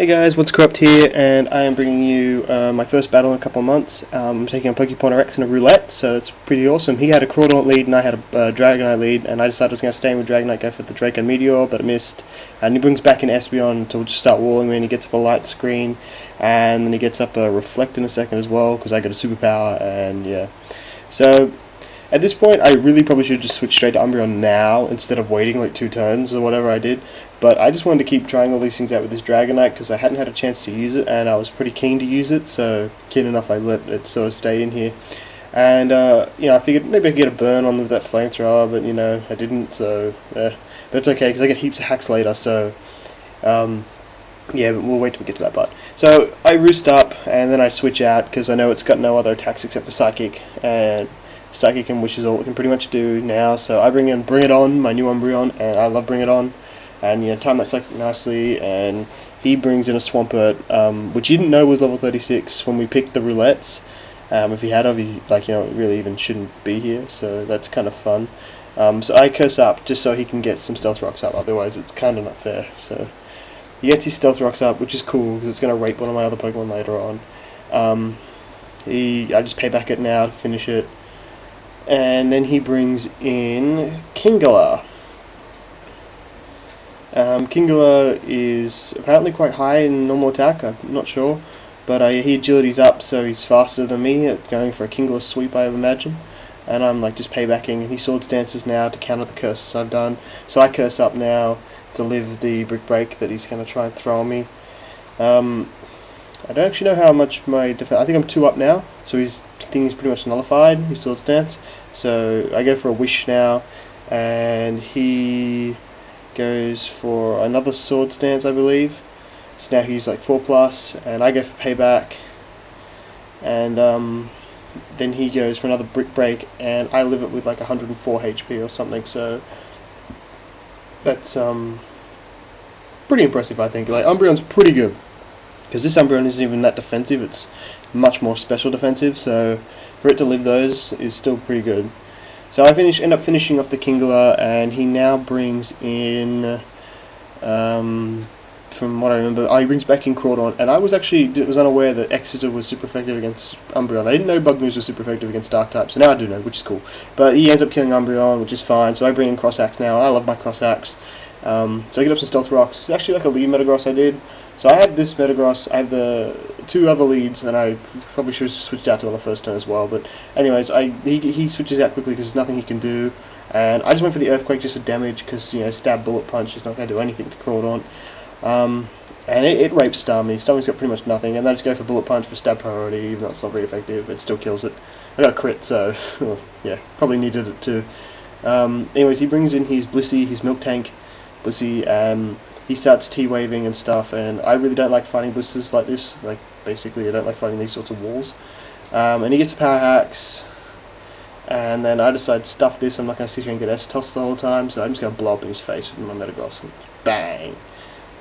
Hey guys, TheOnceCorrupt here, and I am bringing you my first battle in a couple of months. I'm taking on PokePwnerX in a Roulette, so it's pretty awesome. He had a Crawdaunt lead and I had a Dragonite lead, and I decided I was going to stay with Dragonite, go for the Draco Meteor, but I missed. And he brings back an Espeon to just start walling me, and he gets up a light screen, and then he gets up a Reflect in a second as well, because I got a superpower, and yeah. So, at this point, I really probably should just switch straight to Umbreon now, instead of waiting like 2 turns or whatever I did. But I just wanted to keep trying all these things out with this Dragonite, because I hadn't had a chance to use it, and I was pretty keen to use it, so keen enough I let it sort of stay in here. And, you know, I figured maybe I could get a burn on with that flamethrower, but, you know, I didn't, so, but it's okay, because I get heaps of hacks later, so, yeah, but we'll wait till we get to that part. So, I roost up, and then I switch out, because I know it's got no other attacks except for Psychic, and SkyKing, which is all it can pretty much do now, so I bring in BringItOn, my new Umbreon, and I love BringItOn. And, you know, time that Psychic nicely, and he brings in a Swampert, which he didn't know was level 36 when we picked the Roulettes. If he had of, he, like, you know, really even shouldn't be here, so that's kind of fun. So I curse up just so he can get some Stealth Rocks up, otherwise it's kind of not fair. So he gets his Stealth Rocks up, which is cool, because it's going to rape one of my other Pokemon later on. I just pay back it now to finish it. And then he brings in Kingler. Kingler is apparently quite high in normal attack, I'm not sure, but he agility's up, so he's faster than me at going for a Kingler sweep, I imagine. And I'm like just paybacking, and he Swords Dances now to counter the curses I've done. So I curse up now to live the Brick Break that he's going to try and throw on me. I don't actually know how much my defense. I think I'm 2 up now, so his thing is pretty much nullified, his Swords Dance. So I go for a Wish now, and he goes for another Swords Dance, I believe. So now he's like 4+, and I go for Payback, and then he goes for another Brick Break, and I live it with like 104 HP or something. So that's pretty impressive, I think. Like, Umbreon's pretty good, because this Umbreon isn't even that defensive. It's much more special defensive, so for it to live those is still pretty good. So I end up finishing off the Kingler, and he now brings in, from what I remember, he brings back in Crawdaunt, and I was unaware that X-Scissor was super effective against Umbreon. I didn't know Bug Moves was super effective against Dark types, so now I do know, which is cool. But he ends up killing Umbreon, which is fine, so I bring in Cross Axe now. I love my Cross Axe. So I get up some Stealth Rocks. It's actually like a lead Metagross I did. So I had this Metagross, I have the 2 other leads, and I probably should have switched out to on the first turn as well. But anyways, he switches out quickly because there's nothing he can do. And I just went for the Earthquake just for damage, because, you know, Stab Bullet Punch is not going to do anything to Crawdaunt. And it rapes Starmie. Starmie's got pretty much nothing, and then I just go for Bullet Punch for Stab Priority, even though it's not very effective. It still kills it. I got a crit, so well, yeah, probably needed it too. Anyways, he brings in his Blissey, his Milk Tank Blissey, he starts T-waving and stuff, and I really don't like fighting blisters like this. Like, basically, I don't like fighting these sorts of walls. And he gets a Power Hacks, and then I decide to stuff this. I'm not going to sit here and get S-tossed the whole time, so I'm just going to blow up in his face with my Metagross. And bang!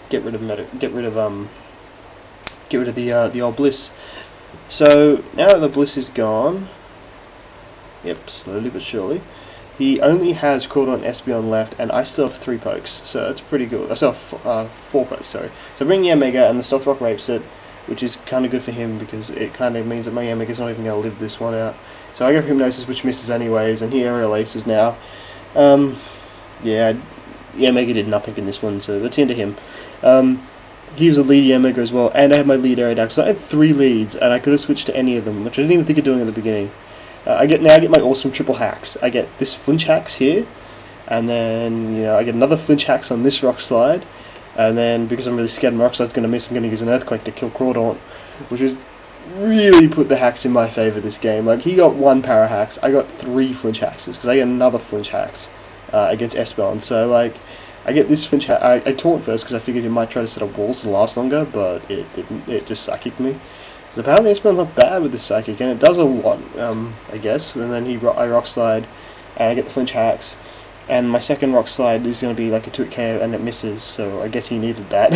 Get rid of the old Bliss. So now that the Bliss is gone, yep, slowly but surely, he only has Crawdaunt and Espeon left, and I still have 3 pokes, so that's pretty good. I still have 4 pokes, sorry. So I bring Yanmega, and the Stealth Rock rapes it, which is kind of good for him, because it kind of means that my Yanmega's not even going to live this one out. So I go for Hypnosis, which misses anyways, and he Aerial Aces now. Yeah, Yanmega did nothing in this one, so that's the end of him. He was a lead Yanmega as well, and I had my lead Aerodactyl, so I had 3 leads, and I could have switched to any of them, which I didn't even think of doing at the beginning. I get my awesome triple hacks. I get this flinch hacks here, and then, you know, I get another flinch hacks on this rock slide, and then because I'm really scared my rock slide's going to miss, I'm going to use an Earthquake to kill Crawdaunt, which has really put the hacks in my favour this game. Like, he got 1 Power Hacks, I got 3 flinch hacks, because I get another flinch hacks against Espeon. So, like, I get this flinch hack. I taunt first because I figured he might try to set up walls to last longer, but it didn't. It just Psychic me. Because apparently Espeon's not bad with this Psychic, and it does a lot, I guess. And then I Rock Slide, and I get the flinch hacks. And my second Rock Slide is going to be like a 2-hit KO, and it misses, so I guess he needed that.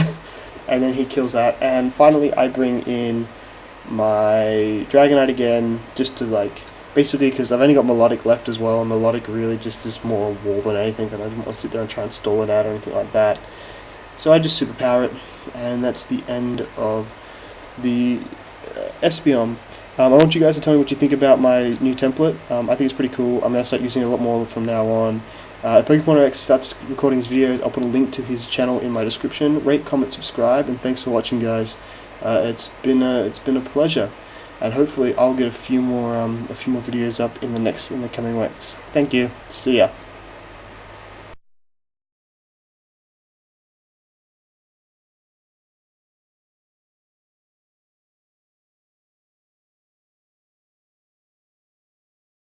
And then he kills that. And finally I bring in my Dragonite again, just to, like, basically because I've only got Melodic left as well, and Melodic really just is more a wall than anything, and I didn't want to sit there and try and stall it out or anything like that. So I just superpower it, and that's the end of the Espeon. I want you guys to tell me what you think about my new template. I think it's pretty cool. I'm going to start using it a lot more from now on. If PokePwnerX starts recording his videos, I'll put a link to his channel in my description. Rate, comment, subscribe, and thanks for watching, guys. It's been a pleasure, and hopefully I'll get a few more videos up in the coming weeks. Thank you. See ya.